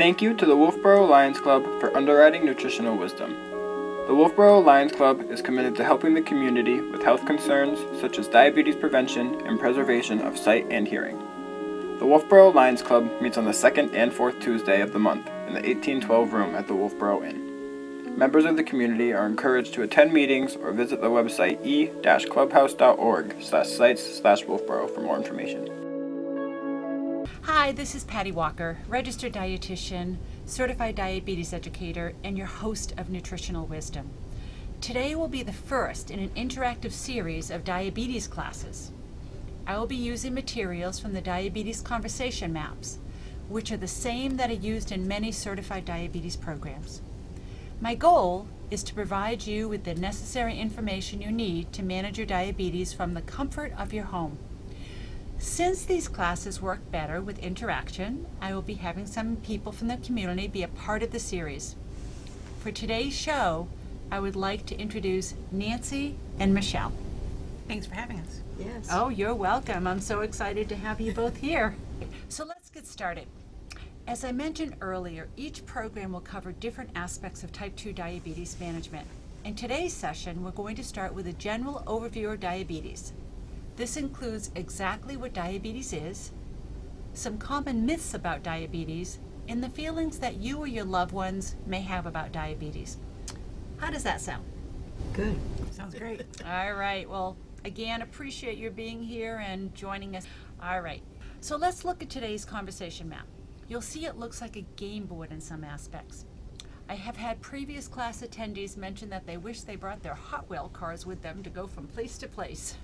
Thank you to the Wolfeboro Lions Club for underwriting Nutritional Wisdom. The Wolfeboro Lions Club is committed to helping the community with health concerns such as diabetes prevention and preservation of sight and hearing. The Wolfeboro Lions Club meets on the second and fourth Tuesday of the month in the 1812 room at the Wolfeboro Inn. Members of the community are encouraged to attend meetings or visit the website e-clubhouse.org/sites/Wolfeboro for more information. Hi, this is Patty Walker, registered dietitian, certified diabetes educator, and your host of Nutritional Wisdom. Today will be the first in an interactive series of diabetes classes. I will be using materials from the Diabetes Conversation Maps, which are the same that are used in many certified diabetes programs. My goal is to provide you with the necessary information you need to manage your diabetes from the comfort of your home. Since these classes work better with interaction, I will be having some people from the community be a part of the series. For today's show, I would like to introduce Nancy and Michelle. Thanks for having us. Yes. Oh, you're welcome. I'm so excited to have you both here. So let's get started. As I mentioned earlier, each program will cover different aspects of type 2 diabetes management. In today's session, we're going to start with a general overview of diabetes. This includes exactly what diabetes is, some common myths about diabetes, and the feelings that you or your loved ones may have about diabetes. How does that sound? Good. Sounds great. All right. Well, again, appreciate your being here and joining us. All right. So let's look at today's conversation map. You'll see it looks like a game board in some aspects. I have had previous class attendees mention that they wish they brought their Hot Wheel cars with them to go from place to place.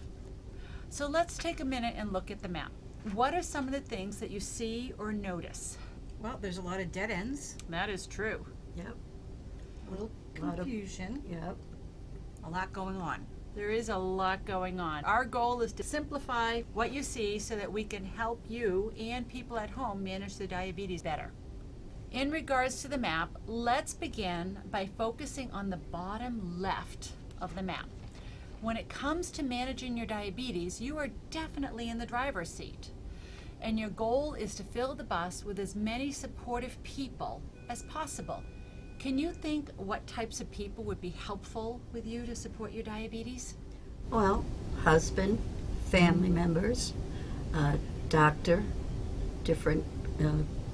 So let's take a minute and look at the map. What are some of the things that you see or notice? Well, there's a lot of dead ends, That is true. Yep. a little Lot of- confusion, Yep. a lot going on. There is a lot going on. Our goal is to simplify what you see so that we can help you and people at home manage the diabetes better. In regards to the map, let's begin by focusing on the bottom left of the map. When it comes to managing your diabetes, you are definitely in the driver's seat. And your goal is to fill the bus with as many supportive people as possible. Can you think what types of people would be helpful with you to support your diabetes? Well, husband, family members, doctor, different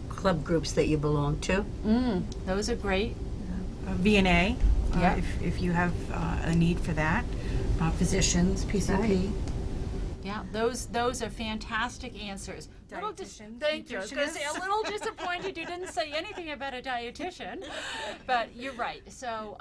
club groups that you belong to. Those are great. VNA, Yeah. if you have a need for that. Physicians, PCP. Yeah, those are fantastic answers. Dietitian, Thank you. I was going to say a nutritionist. little disappointed you didn't say anything about a dietitian, but you're right. So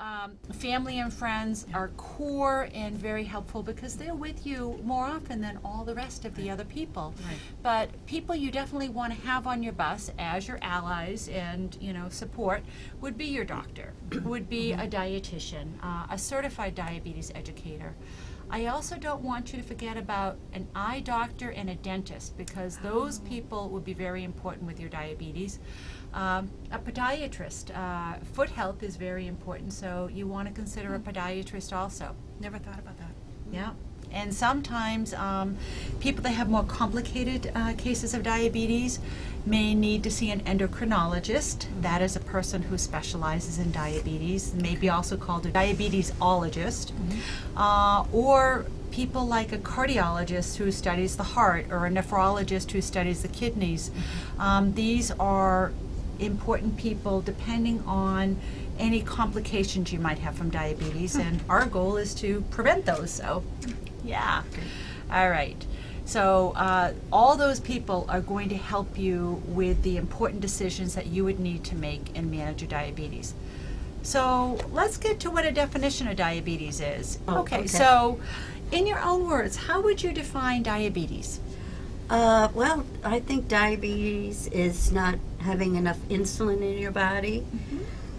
family and friends are core and very helpful because they're with you more often than all the rest of the other people. Right. But people you definitely want to have on your bus as your allies and support would be your doctor, would be a dietitian, a certified diabetes educator. I also don't want you to forget about an eye doctor and a dentist because those people would be very important with your diabetes. A podiatrist, foot health is very important, so you want to consider a podiatrist also. Never thought about that. Yeah. And sometimes people that have more complicated cases of diabetes may need to see an endocrinologist. That is a person who specializes in diabetes, maybe also called a diabetesologist, or people like a cardiologist who studies the heart or a nephrologist who studies the kidneys. These are important people depending on any complications you might have from diabetes, and our goal is to prevent those. So, yeah. All right. So all those people are going to help you with the important decisions that you would need to make and manage your diabetes. So let's get to what a definition of diabetes is. Okay, so in your own words, how would you define diabetes? Well, I think diabetes is not having enough insulin in your body,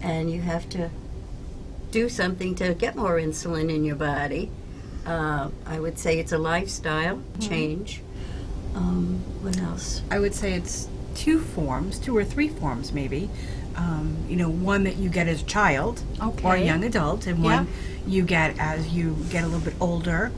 and you have to do something to get more insulin in your body. I would say it's a lifestyle change. What else? I would say it's two or three forms maybe. One that you get as a child or a young adult, and one you get as you get a little bit older.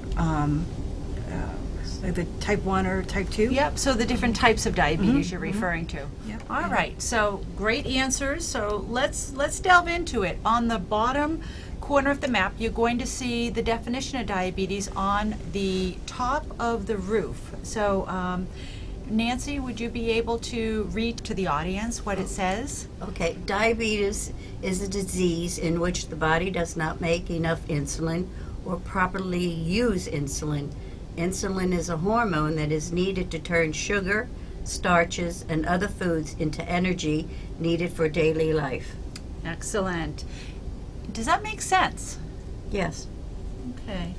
Like the type 1 or type 2? Yep, so the different types of diabetes you're referring to. Yep. All right, so great answers. So let's delve into it. On the bottom corner of the map, you're going to see the definition of diabetes on the top of the roof. So Nancy, would you be able to read to the audience what it says? Okay, diabetes is a disease in which the body does not make enough insulin or properly use insulin. Insulin is a hormone that is needed to turn sugar, starches, and other foods into energy needed for daily life. Excellent. Does that make sense? Yes. Okay.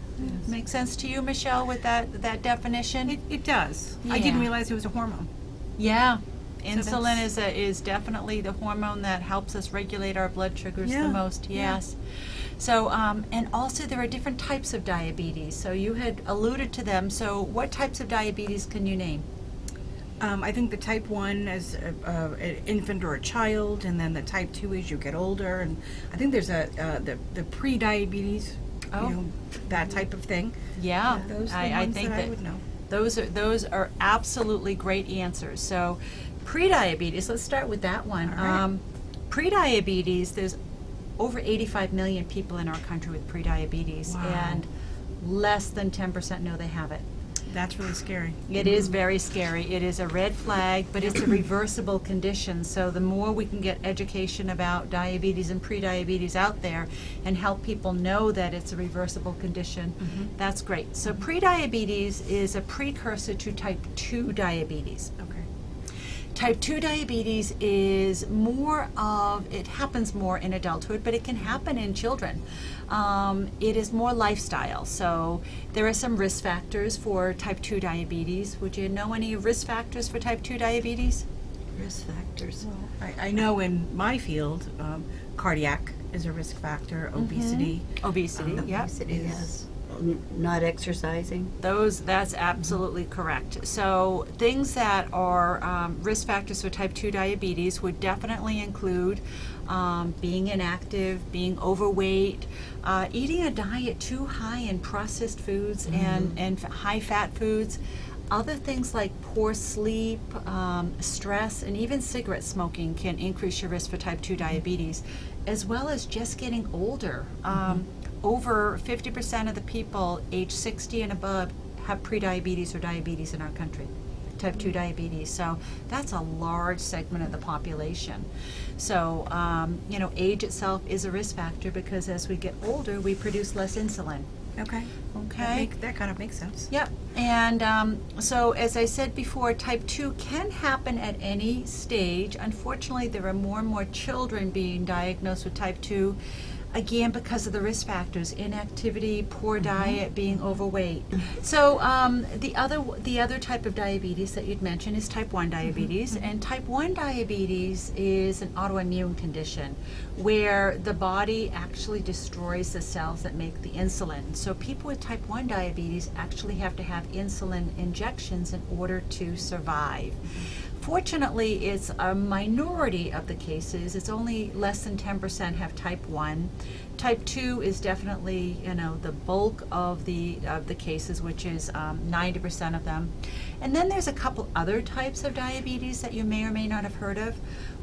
Make sense to you, Michelle, with that definition? It does. I didn't Yeah. realize it was a hormone. Yeah. So Insulin is definitely the hormone that helps us regulate our blood sugars Yeah, the most. yeah. Yes. So, and also there are different types of diabetes. So you had alluded to them. So what types of diabetes can you name? I think the type 1 as an infant or a child, and then the type 2 as you get older. And I think there's the pre-diabetes, Oh. that type of thing. Yeah, Those are the I ones think that I that would know. those are absolutely great answers. So, pre-diabetes. Let's start with that one. All right. Pre-diabetes. There's over 85 million people in our country with pre-diabetes, Wow. and less than 10% know they have it. That's really scary. It is very scary. It is a red flag, but it's a reversible condition. So the more we can get education about diabetes and pre-diabetes out there and help people know that it's a reversible condition, that's great. So pre-diabetes is a precursor to type 2 diabetes. Okay. Type 2 diabetes is it happens more in adulthood, but it can happen in children. It is more lifestyle. So there are some risk factors for type 2 diabetes. Would you know any risk factors for type 2 diabetes? Risk factors. I know in my field, cardiac is a risk factor, obesity. Obesity, yep. Obesity, yes. Not exercising. That's absolutely correct. So things that are risk factors for type 2 diabetes would definitely include being inactive, being overweight, eating a diet too high in processed foods and high fat foods, other things like poor sleep, stress, and even cigarette smoking can increase your risk for type 2 diabetes, as well as just getting older. Over 50% of the people age 60 and above have prediabetes or diabetes in our country, type 2 diabetes. So that's a large segment of the population. So, age itself is a risk factor because as we get older, we produce less insulin. Okay. Okay. That kind of makes sense. Yep. And so, as I said before, type 2 can happen at any stage. Unfortunately, there are more and more children being diagnosed with type 2, again, because of the risk factors: inactivity, poor diet, being overweight. So the other type of diabetes that you'd mentioned is type 1 diabetes. And type 1 diabetes is an autoimmune condition where the body actually destroys the cells that make the insulin. So people with type 1 diabetes actually have to have insulin injections in order to survive. Fortunately, it's a minority of the cases. It's only less than 10% have type 1. Type 2 is definitely, the bulk of the cases, which is 90% of them. And then there's a couple other types of diabetes that you may or may not have heard of.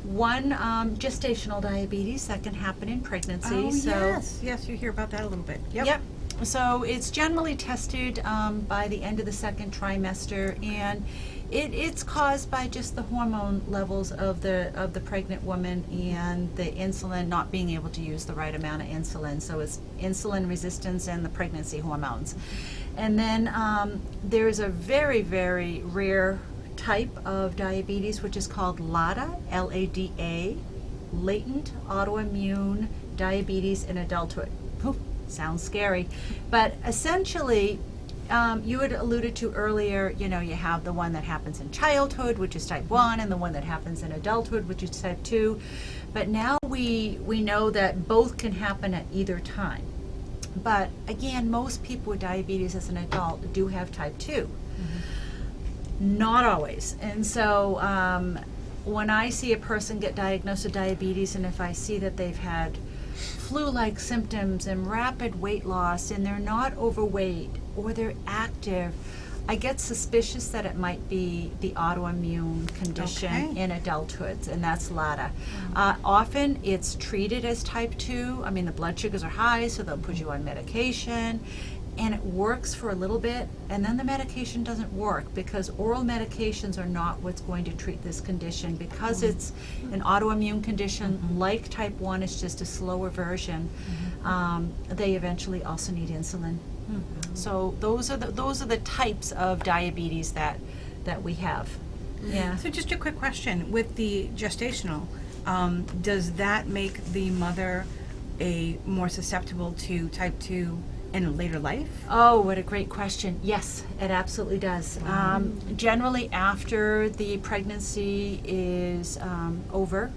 One, gestational diabetes that can happen in pregnancy. Oh, yes, you hear about that a little bit. Yep. So it's generally tested by the end of the second trimester, and it's caused by just the hormone levels of the pregnant woman and the insulin not being able to use the right amount of insulin. So it's insulin resistance and the pregnancy hormones. And then there's a very, very rare type of diabetes which is called LADA, L-A-D-A, latent autoimmune diabetes in adulthood. Ooh, sounds scary, but essentially you had alluded to earlier, you have the one that happens in childhood, which is type 1, and the one that happens in adulthood, which is type 2. But now we know that both can happen at either time. But again, most people with diabetes as an adult do have type 2. Not always. And so when I see a person get diagnosed with diabetes, and if I see that they've had flu-like symptoms and rapid weight loss, and they're not overweight, or they're active, I get suspicious that it might be the autoimmune condition Okay. in adulthoods, and that's LADA. Often it's treated as type 2. I mean, the blood sugars are high, so they'll put you on medication, and it works for a little bit, and then the medication doesn't work because oral medications are not what's going to treat this condition. Because it's an autoimmune condition, like type 1, it's just a slower version. They eventually also need insulin. So those are the types of diabetes that we have. Yeah. So just a quick question, with the gestational, does that make the mother more susceptible to type 2 in later life? Oh, what a great question. Yes, it absolutely does. Generally, after the pregnancy is over,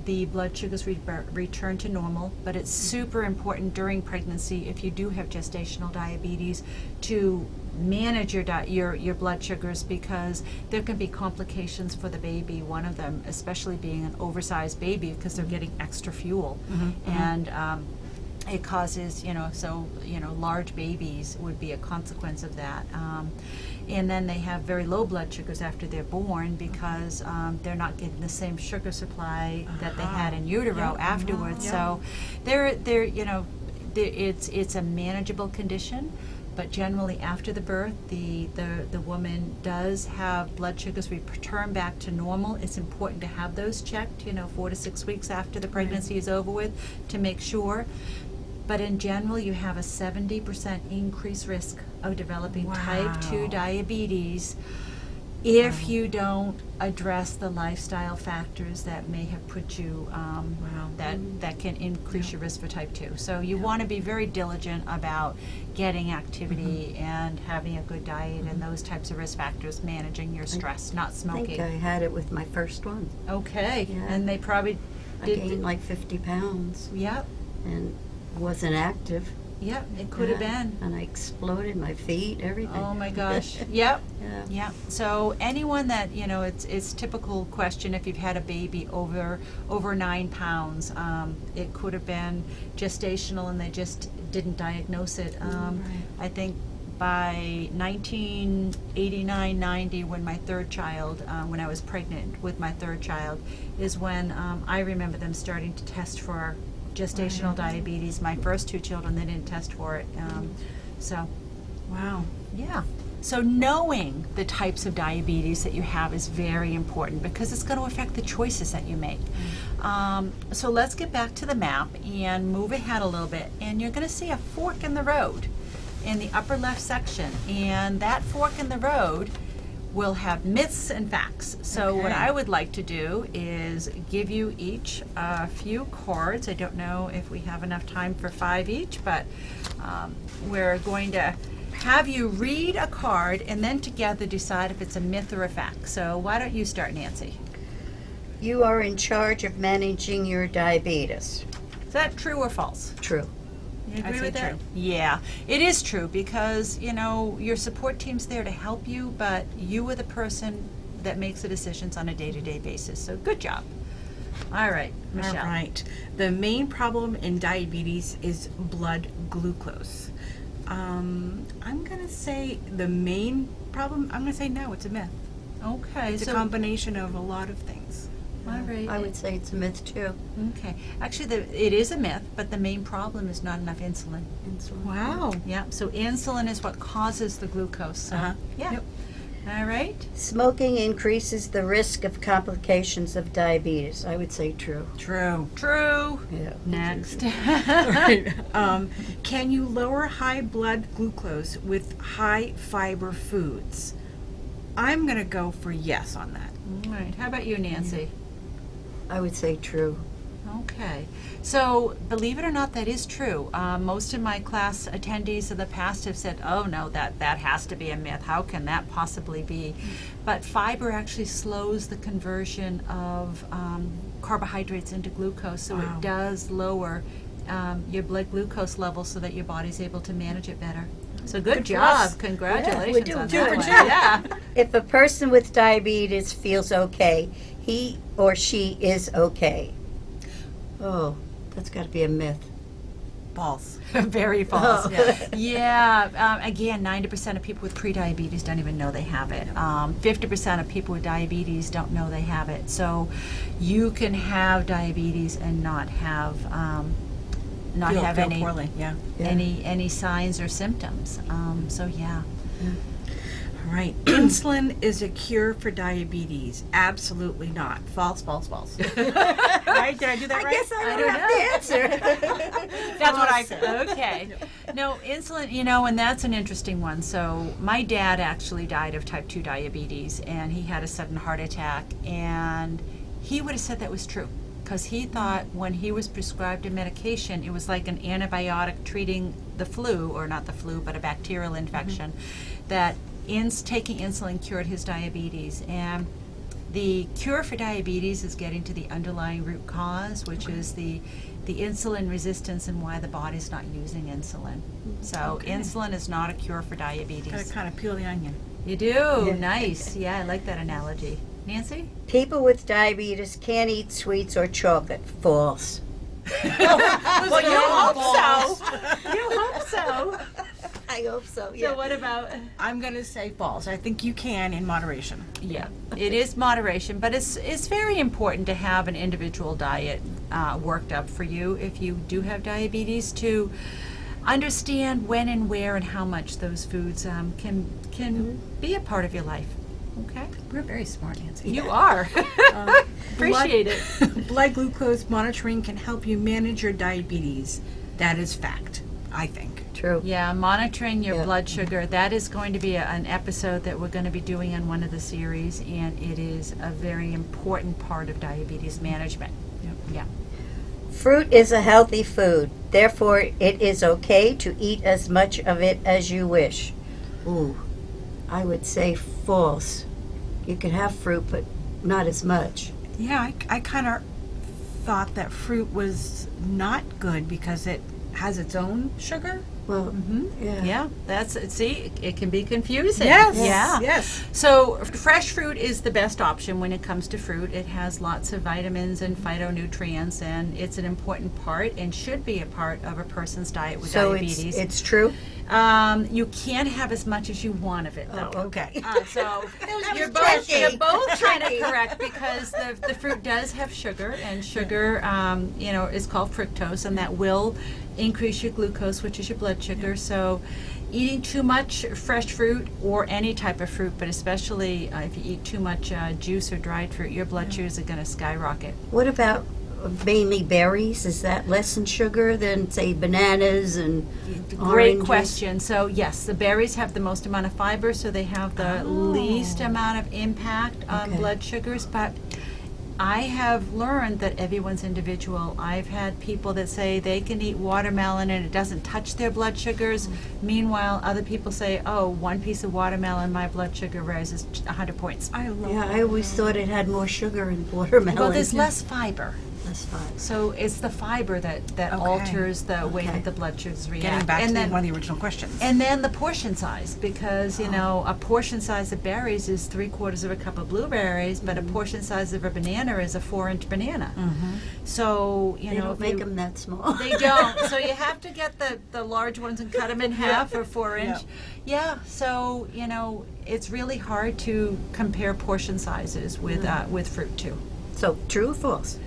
the blood sugars return to normal, but it's super important during pregnancy, if you do have gestational diabetes, to manage your blood sugars, because there can be complications for the baby. One of them, especially being an oversized baby, because they're getting extra fuel, and it causes, large babies would be a consequence of that. And then they have very low blood sugars after they're born because they're not getting the same sugar supply that they had in utero afterwards. So it's a manageable condition. But generally, after the birth, the woman does have blood sugars return back to normal. It's important to have those checked, 4 to 6 weeks after the pregnancy is over with, to make sure. But in general, you have a 70% increased risk of developing type 2 diabetes if you don't address the lifestyle factors that may have put you, that can increase your risk for type 2. So you want to be very diligent about getting activity and having a good diet and those types of risk factors, managing your stress, not I smoking. think I had it with my first one. Okay, Yeah. and they probably I gained like 50 pounds Yep, and wasn't active. yep, it could have been. And I exploded my feet, everything. Oh my gosh, yep. Yeah. Yeah, so anyone that, it's typical question if you've had a baby over 9 pounds, it could have been gestational and they just didn't diagnose it. I think by 1989-90, when my third child, when I was pregnant with my third child, is when I remember them starting to test for gestational diabetes. My first 2 children, they didn't test for it. So, Wow. yeah. So knowing the types of diabetes that you have is very important because it's going to affect the choices that you make. So let's get back to the map and move ahead a little bit. And you're going to see a fork in the road in the upper left section. And that fork in the road will have myths and facts. So what I would like to do is give you each a few cards. I don't know if we have enough time for 5 each, but we're going to have you read a card and then together decide if it's a myth or a fact. So why don't you start, Nancy? You are in charge of managing your diabetes. Is that true or false? True. You I'd agree say with that? true. Yeah, it is true because, your support team's there to help you, but you are the person that makes the decisions on a day-to-day basis. So good job. All right, Michelle. All right. The main problem in diabetes is blood glucose. I'm going to say the main problem, I'm going to say no, it's a myth. Okay, It's a so, combination of a lot of things. all right. I would say it's a myth too. Okay, actually, it is a myth, but the main problem is not enough insulin. Insulin. Wow. Yeah, so insulin is what causes the glucose. So, yeah. Yep. All right. Smoking increases the risk of complications of diabetes. I would say true. True. True. Yeah. Next. Can you lower high blood glucose with high fiber foods? I'm going to go for yes on that. All right. How about you, Nancy? I would say true. Okay. So, believe it or not, that is true. Most of my class attendees in the past have said, oh, no, that has to be a myth. How can that possibly be? But fiber actually slows the conversion of carbohydrates into glucose, so it does lower your blood glucose level so that your body's able to manage it better. So good job. us. Congratulations Yeah, we're on doing that good. one. Yeah. If a person with diabetes feels okay, he or she is okay. Oh, that's got to be a myth. False. Very false. Oh. Yeah. Again, 90% of people with prediabetes don't even know they have it. 50% of people with diabetes don't know they have it. So you can have diabetes and not have Feel any poorly. Yeah. any signs or symptoms. So yeah. All right. Insulin is a cure for diabetes. Absolutely not. False, false, false. Right? Did I do that I right? guess I I don't don't have the answer. That's what I said. Okay. No, insulin, and that's an interesting one. So my dad actually died of type 2 diabetes, and he had a sudden heart attack, and he would have said that was true, because he thought when he was prescribed a medication, it was like an antibiotic treating the flu, or not the flu, but a bacterial infection, that taking insulin cured his diabetes. And the cure for diabetes is getting to the underlying root cause, which is the insulin resistance and why the body's not using insulin. So insulin is not a cure for diabetes. Gotta kind of peel the onion. You do? Nice. Yeah, I like that analogy. Nancy? People with diabetes can't eat sweets or chocolate. False. Well, you hope so. You hope so. I hope so, So what about... I'm going to say false. I think you can in moderation. Yeah, it is moderation, but it's very important to have an individual diet worked up for you if you do have diabetes, to understand when and where and how much those foods can be a part of your life. Okay? We're very smart, Nancy. You are. Appreciate it. Blood glucose monitoring can help you manage your diabetes. That is fact, I think. True. Yeah, monitoring your Yeah. blood sugar, that is going to be an episode that we're going to be doing on one of the series, and it is a very important part of diabetes management. Yeah. Fruit is a healthy food. Therefore, it is okay to eat as much of it as you wish. Ooh, I would say false. You can have fruit, but not as much. Yeah, I kind of thought that fruit was not good because it has its own sugar. Well, yeah. Yeah, it can be confusing. Yes. Yeah. Yes. So fresh fruit is the best option when it comes to fruit. It has lots of vitamins and phytonutrients, and it's an important part and should be a part of a person's diet with So diabetes. it's true? You can't have as much as you want of it, though. Oh, okay. So you're tricky. both trying to Tricky. correct, because the fruit does have sugar, and sugar, is called fructose, and that will increase your glucose, which is your blood sugar. So eating too much fresh fruit, or any type of fruit, but especially if you eat too much juice or dried fruit, your blood sugars are going to skyrocket. What about mainly berries? Is that less in sugar than, say, bananas and Great oranges? question. So yes, the berries have the most amount of fiber, so they have the least amount of impact on Okay. blood sugars, but I have learned that everyone's individual. I've had people that say they can eat watermelon and it doesn't touch their blood sugars. Meanwhile, other people say, oh, one piece of watermelon, my blood sugar rises 100 points. I love Yeah, I always thought it had more sugar in watermelon. Well, there's less fiber. Less fun. So it's the fiber that Okay. alters the way Okay. that the blood sugars react. Getting back and to then, one of the original questions. And then the portion size, because a portion size of berries is 3/4 of a cup of blueberries, but a portion size of a banana is a 4-inch banana. So They don't if make you- them that small. They don't. So you have to get the large ones and cut them in half, or 4-inch. Yeah. So it's really hard to compare portion sizes with fruit too. So, true or false?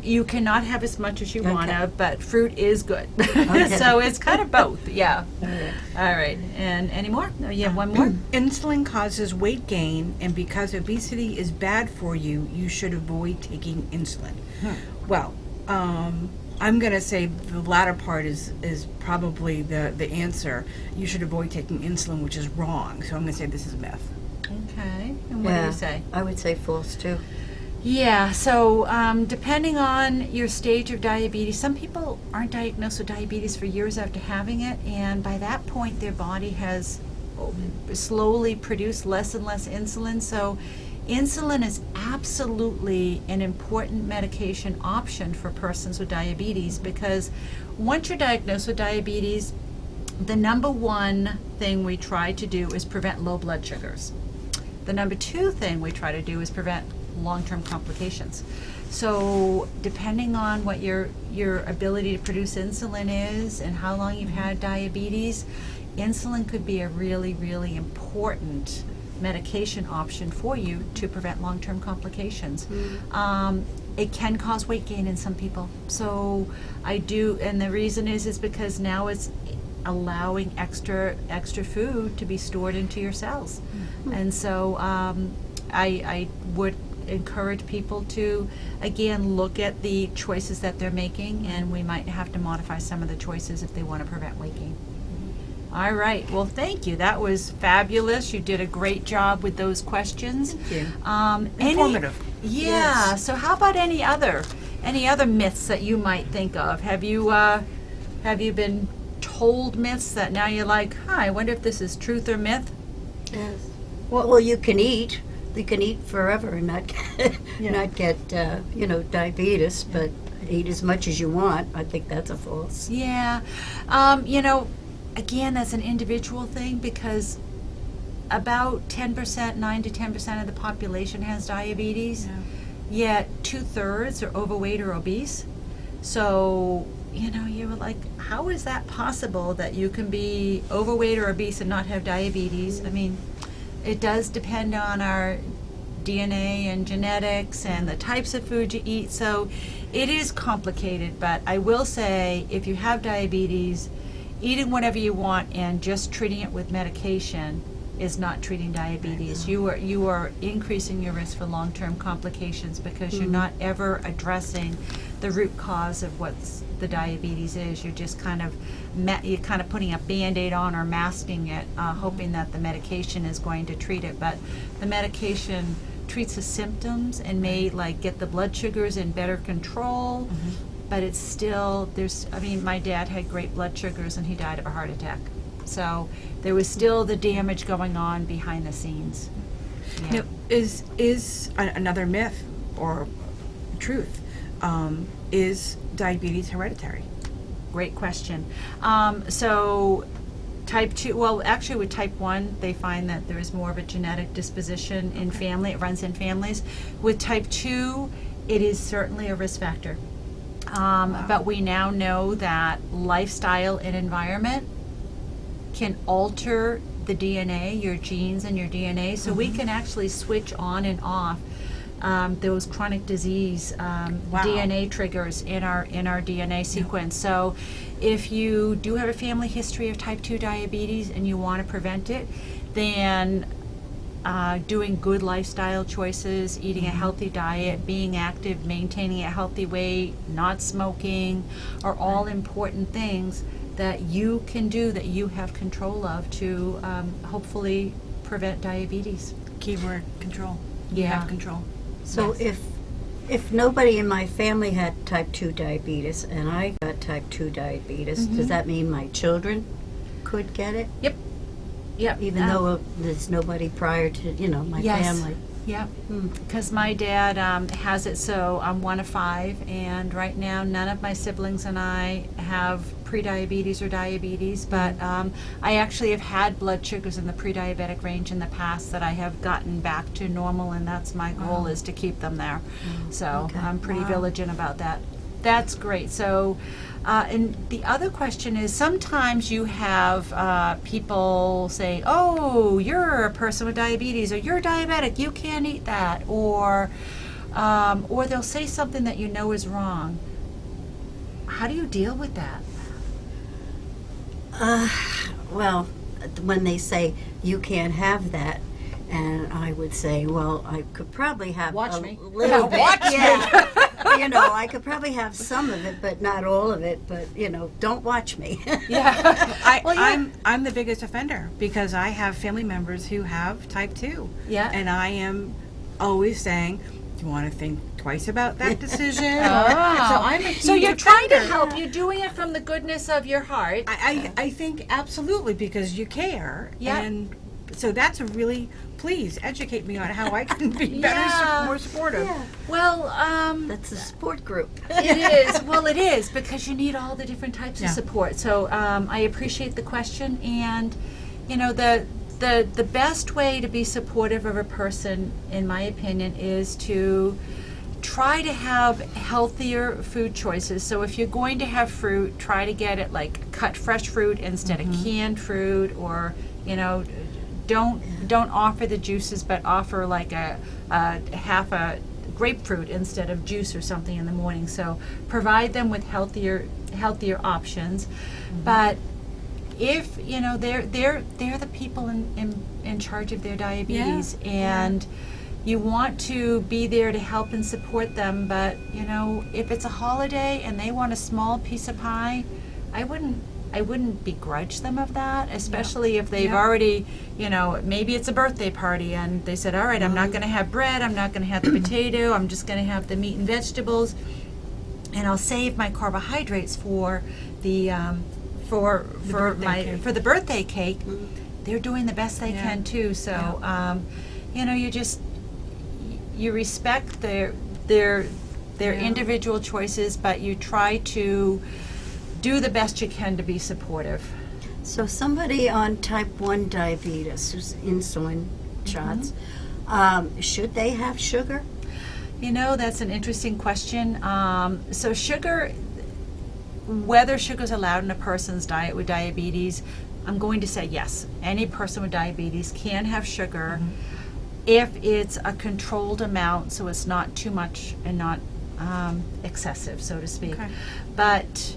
You cannot have as much as you want Okay. to, but fruit is good. Okay. So it's kind of both, yeah. All right, and any more? No, you have one more? Insulin causes weight gain, and because obesity is bad for you, you should avoid taking insulin. Well, I'm going to say the latter part is probably the answer. You should avoid taking insulin, which is wrong. So I'm going to say this is a myth. Okay, and what do you say? I would say false, too. Yeah, so depending on your stage of diabetes, some people aren't diagnosed with diabetes for years after having it, and by that point their body has slowly produced less and less insulin. So insulin is absolutely an important medication option for persons with diabetes, because once you're diagnosed with diabetes, the number one thing we try to do is prevent low blood sugars. The number two thing we try to do is prevent long-term complications. So depending on what your ability to produce insulin is and how long you've had diabetes, insulin could be a really, really important medication option for you to prevent long-term complications. It can cause weight gain in some people. So and the reason is because now it's allowing extra food to be stored into your cells. And so I would encourage people to, again, look at the choices that they're making, and we might have to modify some of the choices if they want to prevent weight gain. All right. Well, thank you. That was fabulous. You did a great job with those questions. Thank you. Informative. Yeah. Yes. So how about any other myths that you might think of? Have you been told myths that now you're like, I wonder if this is truth or myth? Yes. Well, you can eat. You can eat forever and not get diabetes, but eat as much as you want. I think that's a false. Yeah. Again, that's an individual thing, because about 10%, 9 to 10% of the population has diabetes, yet 2/3 are overweight or obese. So, you were like, how is that possible that you can be overweight or obese and not have diabetes? I mean, it does depend on our DNA and genetics and the types of food you eat, so it is complicated. But I will say, if you have diabetes, eating whatever you want and just treating it with medication is not treating diabetes. You are increasing your risk for long-term complications, because you're not ever addressing the root cause of what the diabetes is. You're just kind of putting a Band-Aid on or masking it, hoping that the medication is going to treat it. But the medication treats the symptoms and may get the blood sugars in better control. But it's still, my dad had great blood sugars and he died of a heart attack. So there was still the damage going on behind the scenes. Yeah. Now, is another myth or truth, is diabetes hereditary? Great question. So type 2, well, actually with type 1, they find that there is more of a genetic disposition in family. It runs in families. With type 2, it is certainly a risk factor. But we now know that lifestyle and environment can alter the DNA, your genes and your DNA, so we can actually switch on and off those chronic disease DNA triggers in our DNA sequence. So if you do have a family history of type 2 diabetes and you want to prevent it, then doing good lifestyle choices, eating a healthy diet, being active, maintaining a healthy weight, not smoking, are all important things that you can do, that you have control of, to hopefully prevent diabetes. Keyword, control. Yeah. You have control. So if nobody in my family had type 2 diabetes and I got type 2 diabetes, does that mean my children could get it? Yep. Even though there's nobody prior to, my family. Yep. Because my dad has it, so I'm one of 5, and right now none of my siblings and I have prediabetes or diabetes, but I actually have had blood sugars in the pre-diabetic range in the past that I have gotten back to normal, and that's my goal, is to keep them there. So I'm pretty vigilant about that. That's great. So, and the other question is, sometimes you have people say, oh, you're a person with diabetes, or you're diabetic, you can't eat that, or they'll say something that you know is wrong. How do you deal with that? Well, when they say you can't have that, and I would say, well, I could probably have Watch a me. little bit. Watch me. I could probably have some of it, but not all of it. But don't watch me. I'm the biggest offender, because I have family members who have type 2. Yeah. And I am always saying, do you want to think twice about that decision? So you're trying to help. You're doing it from the goodness of your heart. I think absolutely, because you care. Yeah. And so that's a really, please educate me on how I can be better, more supportive. Yeah. Well, That's a support group. it is. Well, it is, because you need all the different types of support. So I appreciate the question, and the best way to be supportive of a person, in my opinion, is to try to have healthier food choices. So if you're going to have fruit, try to get it like cut fresh fruit instead of canned fruit, or don't offer the juices, but offer like a half a grapefruit instead of juice or something in the morning. So provide them with healthier options. But if they're the people in charge of their diabetes, and you want to be there to help and support them, but if it's a holiday and they want a small piece of pie, I wouldn't begrudge them of that, especially if they've already, maybe it's a birthday party and they said, all right, I'm not going to have bread, I'm not going to have the potato, I'm just going to have the meat and vegetables, and I'll save my carbohydrates for the for the birthday cake. They're doing the best they can too. So you respect their individual choices, but you try to do the best you can to be supportive. So somebody on type 1 diabetes, who's insulin shots, should they have sugar? That's an interesting question. So sugar, whether sugar is allowed in a person's diet with diabetes, I'm going to say yes. Any person with diabetes can have sugar if it's a controlled amount, so it's not too much and not excessive, so to speak. Okay. But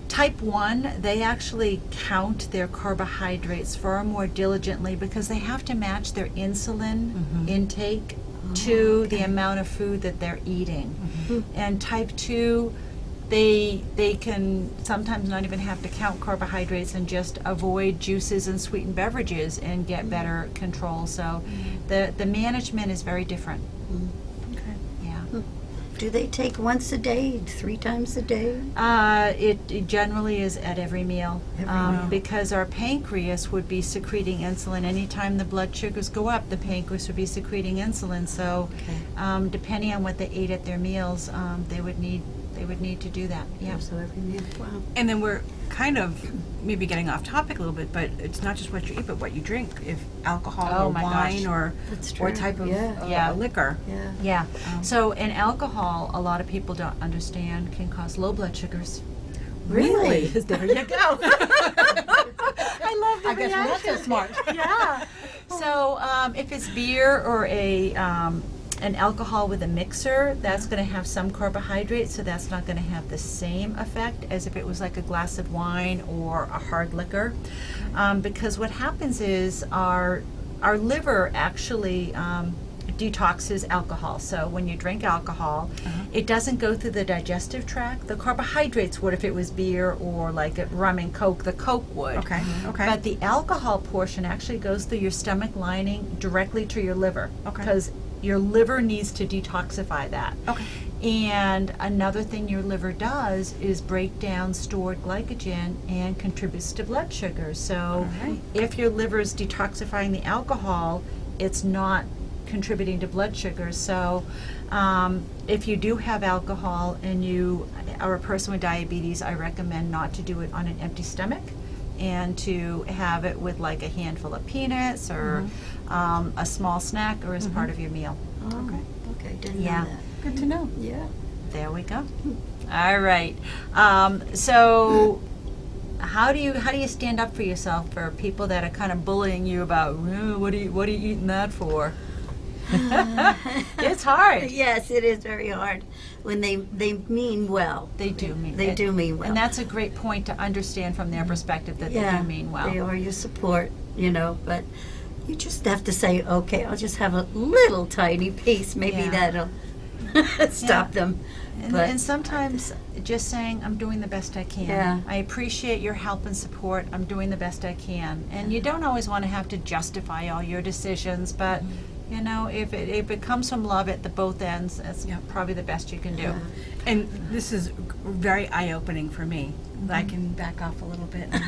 type 1, they actually count their carbohydrates far more diligently because they have to match their insulin intake to the amount of food that they're eating. And type 2, they can sometimes not even have to count carbohydrates and just avoid juices and sweetened beverages and get better control. So the management is very different. Okay. Yeah. Do they take once a day, 3 times a day? It generally is at every meal, because our pancreas would be secreting insulin. Anytime the blood sugars go up, the pancreas would be secreting insulin. So depending on what they ate at their meals, they would need to do that. Yeah. So every meal. Wow. And then we're kind of maybe getting off topic a little bit, but it's not just what you eat, but what you drink. If alcohol or wine or type of liquor. Yeah. So in alcohol, a lot of people don't understand, can cause low blood sugars. Really? There you go. I love the I guess we're not so smart. Yeah. So if it's beer or an alcohol with a mixer, that's going to have some carbohydrates, so that's not going to have the same effect as if it was like a glass of wine or a hard liquor. Because what happens is our liver actually detoxes alcohol. So when you drink alcohol, it doesn't go through the digestive tract. The carbohydrates would if it was beer or like rum and Coke, the Coke would. Okay. But the alcohol portion actually goes through your stomach lining directly to your liver. Because your liver needs to detoxify that. And another thing your liver does is break down stored glycogen and contributes to blood sugar. So if your liver is detoxifying the alcohol, it's not contributing to blood sugar. So if you do have alcohol and you are a person with diabetes, I recommend not to do it on an empty stomach, and to have it with like a handful of peanuts or a small snack or as part of your meal. Okay, didn't know that. Good to know. Yeah. There we go. All right. So how do you stand up for yourself for people that are kind of bullying you about what are you eating that for? It's hard. Yes, it is very hard when they mean well. They do mean well. And that's a great point to understand from their perspective, that they do mean well. They are your support, but you just have to say, okay, I'll just have a little tiny piece. Maybe that'll stop them. And sometimes just saying, I'm doing the best I can. Yeah. I appreciate your help and support. I'm doing the best I can. And you don't always want to have to justify all your decisions, but if it comes from love at both ends, that's probably the best you can do. Yeah. And this is very eye-opening for me. I can back off a little bit and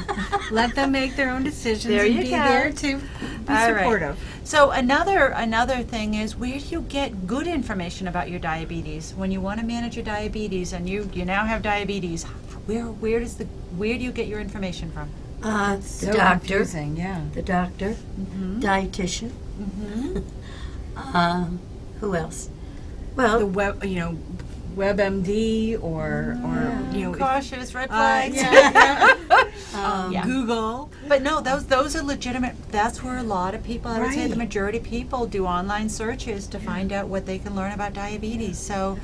let them make their own decisions and be there to be supportive. So another thing is, where do you get good information about your diabetes? When you want to manage your diabetes and you now have diabetes, where do you get your information from? The So doctor, confusing, yeah. the doctor, dietitian. Who else? Well, The web, WebMD or Cautious, red flags. Yeah. Google. But no, those are legitimate. That's where a lot of people, I would say the Right. majority of people do online searches to find out what they can learn about diabetes. So,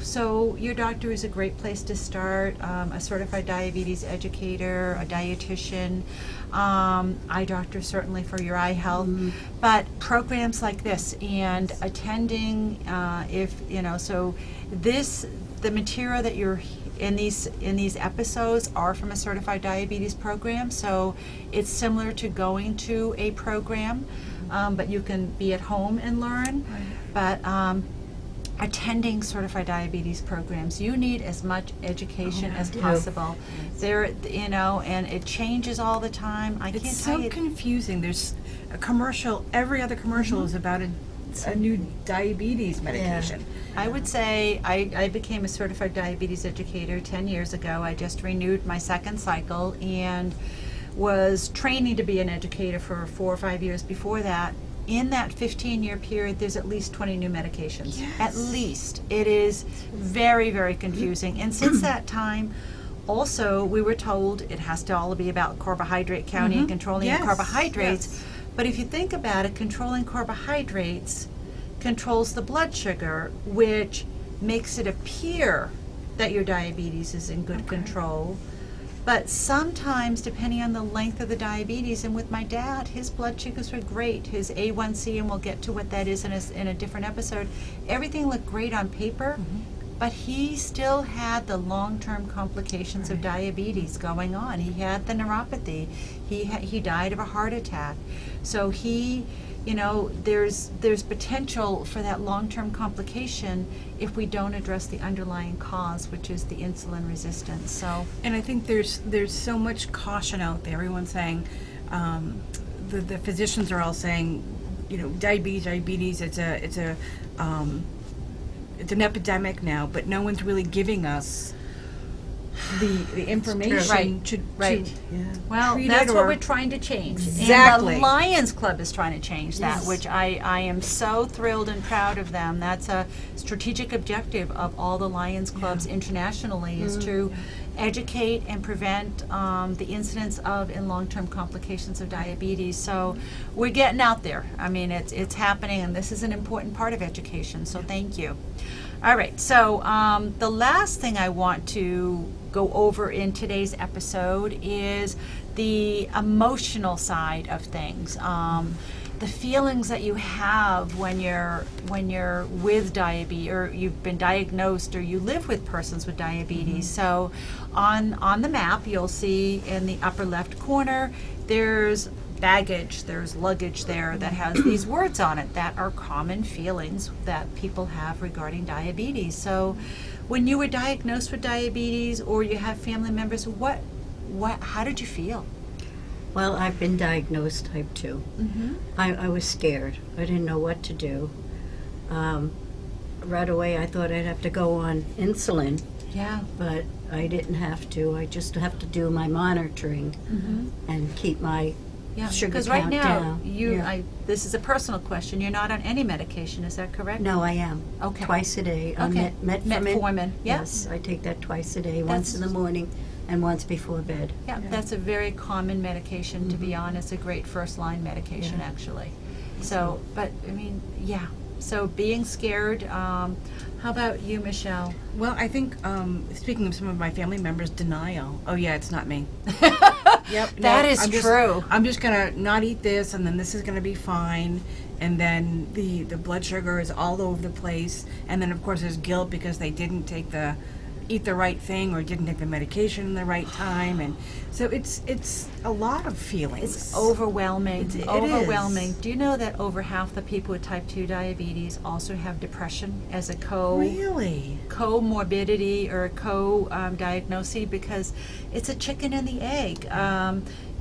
so your doctor is a great place to start. A certified diabetes educator, a dietitian, eye doctor certainly for your eye health. But programs like this and attending, the material that you're in these episodes are from a certified diabetes program, so it's similar to going to a program, but you can be at home and learn. But attending certified diabetes programs, you need as much education as possible. There, and it changes all the time. I can't It's tell so you. confusing. There's a commercial, every other commercial is about a new diabetes medication. I would say I became a certified diabetes educator 10 years ago. I just renewed my second cycle and was training to be an educator for 4 or 5 years before that. In that 15-year period, there's at least 20 new medications. Yes. At least. It is very, very confusing. And since that time, also, we were told it has to all be about carbohydrate counting and controlling Yes, carbohydrates. yes. But if you think about it, controlling carbohydrates controls the blood sugar, which makes it appear that your diabetes is in good control. But sometimes, depending on the length of the diabetes, and with my dad, his blood sugars were great. His A1C, and we'll get to what that is in a different episode, everything looked great on paper, but he still had the long-term complications of diabetes going on. He had the neuropathy. He died of a heart attack. So there's potential for that long-term complication if we don't address the underlying cause, which is the insulin resistance. So, And I think there's so much caution out there. Everyone's saying, the physicians are all saying, diabetes. It's an epidemic now, but no one's really giving us the information to well, treat that's it what or- we're trying to change. Exactly. And the Lions Club is trying to change that, Yes. which I am so thrilled and proud of them. That's a strategic objective of all the Lions Clubs internationally, is to educate and prevent the incidence of and long-term complications of diabetes. So we're getting out there. I mean, it's happening, and this is an important part of education, so thank you. All right, so the last thing I want to go over in today's episode is the emotional side of things. The feelings that you have when you're with diabetes, or you've been diagnosed, or you live with persons with diabetes. So on the map, you'll see in the upper left corner, there's baggage, there's luggage there that has these words on it that are common feelings that people have regarding diabetes. So when you were diagnosed with diabetes, or you have family members, how did you feel? Well, I've been diagnosed type 2. I was scared. I didn't know what to do. Right away, I thought I'd have to go on insulin, Yeah. but I didn't have to. I just have to do my monitoring and keep my Yeah, sugar because right count now, down. this is a personal question. You're not on any medication, is that correct? No, I am. Okay. Twice a day. On Okay. Metformin, yeah. Yes, I take that twice a day, once in the morning and once before bed. Yeah, that's a very common medication, to be honest, a great first-line medication, Yeah. actually. So, but, I mean, yeah. So being scared, how about you, Michelle? Well, I think, speaking of some of my family members, denial. Oh yeah, it's not me. Yep. That is true. I'm just gonna not eat this, and then this is gonna be fine. And then the blood sugar is all over the place. And then of course there's guilt because they didn't eat the right thing or didn't take the medication in the right time. And so it's a lot of feelings. It's overwhelming. It overwhelming. is. Do you know that over half the people with type 2 diabetes also have depression as a Really? comorbidity or diagnosis, because it's a chicken and the egg.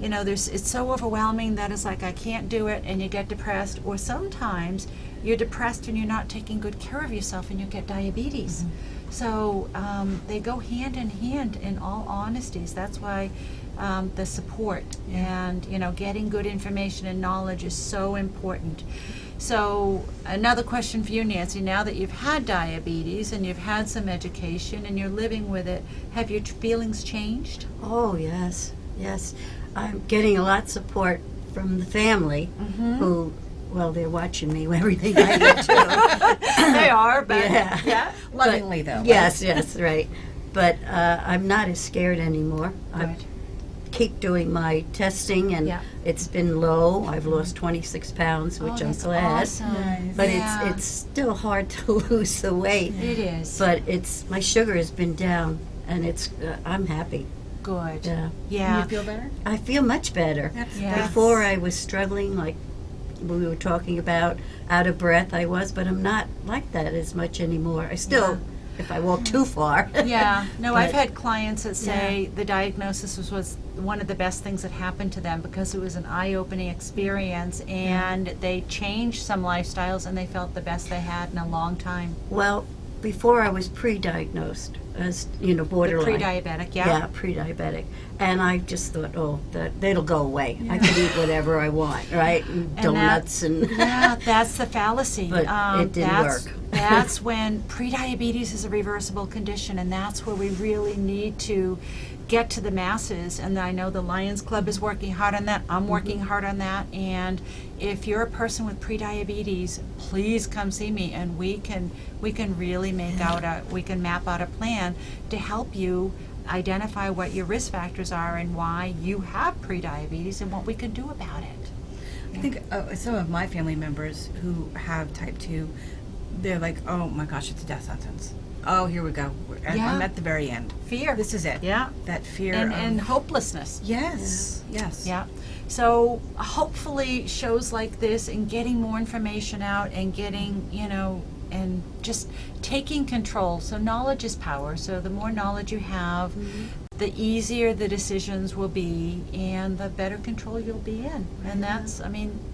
It's so overwhelming that it's like, I can't do it, and you get depressed. Or sometimes you're depressed and you're not taking good care of yourself and you get diabetes. So they go hand in hand, in all honesties. That's why the support. And, getting good information and knowledge is so important. So another question for you, Nancy, now that you've had diabetes and you've had some education and you're living with it, have your feelings changed? Oh, yes, yes. I'm getting a lot of support from the family who, well, they're watching me, everything I do too. They are, but Yeah. Lovingly, though. Yes, yes, right. But I'm not as scared anymore. I Good. keep doing my testing, and Yeah. it's been low. I've lost 26 pounds, which I'm that's glad. awesome. Nice. But Yeah. it's still hard to lose the weight. It is. But my sugar has been down, and I'm happy. Good. Yeah. Yeah. You feel better? I feel much better. Yeah. Before I was struggling, like we were talking about, out of breath I was, but I'm not like that as much anymore. I still, if I walk too far. Yeah, no, I've But- had clients that say the diagnosis was one of the best things that happened to them because it was an eye-opening experience, and they changed some lifestyles and they felt the best they had in a long time. Well, before I was pre-diagnosed as, borderline. Pre-diabetic, Yeah, pre-diabetic. And I just thought, that'll go away. I can eat whatever I want, right? And donuts and Yeah, that's the fallacy. But it didn't that's, work. That's when prediabetes is a reversible condition, and that's where we really need to get to the masses. And I know the Lions Club is working hard on that. I'm working hard on that. And if you're a person with prediabetes, please come see me, and we can really we can map out a plan to help you identify what your risk factors are and why you have prediabetes and what we can do about it. I think some of my family members who have type 2, they're like, oh my gosh, it's a death sentence. Oh, here we go. I'm at the very end. Fear. This is it. Yeah. That fear And hopelessness. Yes. Yeah. So hopefully shows like this and getting more information out and getting, and just taking control. So knowledge is power. So the more knowledge you have, the easier the decisions will be and the better control you'll be in. And that's,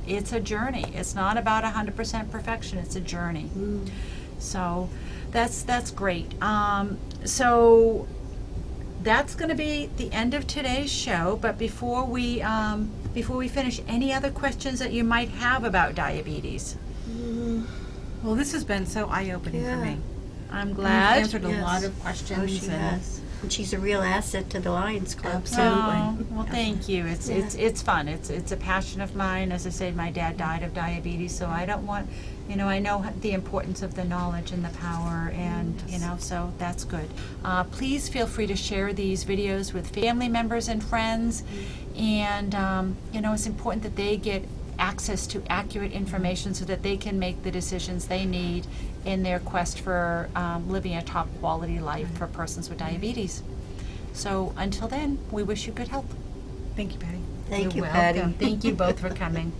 it's a journey. It's not about 100% perfection. It's a journey. So that's great. So that's going to be the end of today's show. But before we finish, any other questions that you might have about diabetes? Well, this has been so eye-opening for me. I'm You've glad. answered a lot of questions. Oh, she has. And she's a real asset to the Lions Club. Oh, well, thank you. It's fun. It's a passion of mine. As I said, my dad died of diabetes, so I don't want, I know the importance of the knowledge and the power, and so that's good. Please feel free to share these videos with family members and friends, and it's important that they get access to accurate information so that they can make the decisions they need in their quest for living a top quality life for persons with diabetes. So until then, we wish you good health. Thank you, Patty. Thank you, You're Patty. welcome. Thank you both for coming.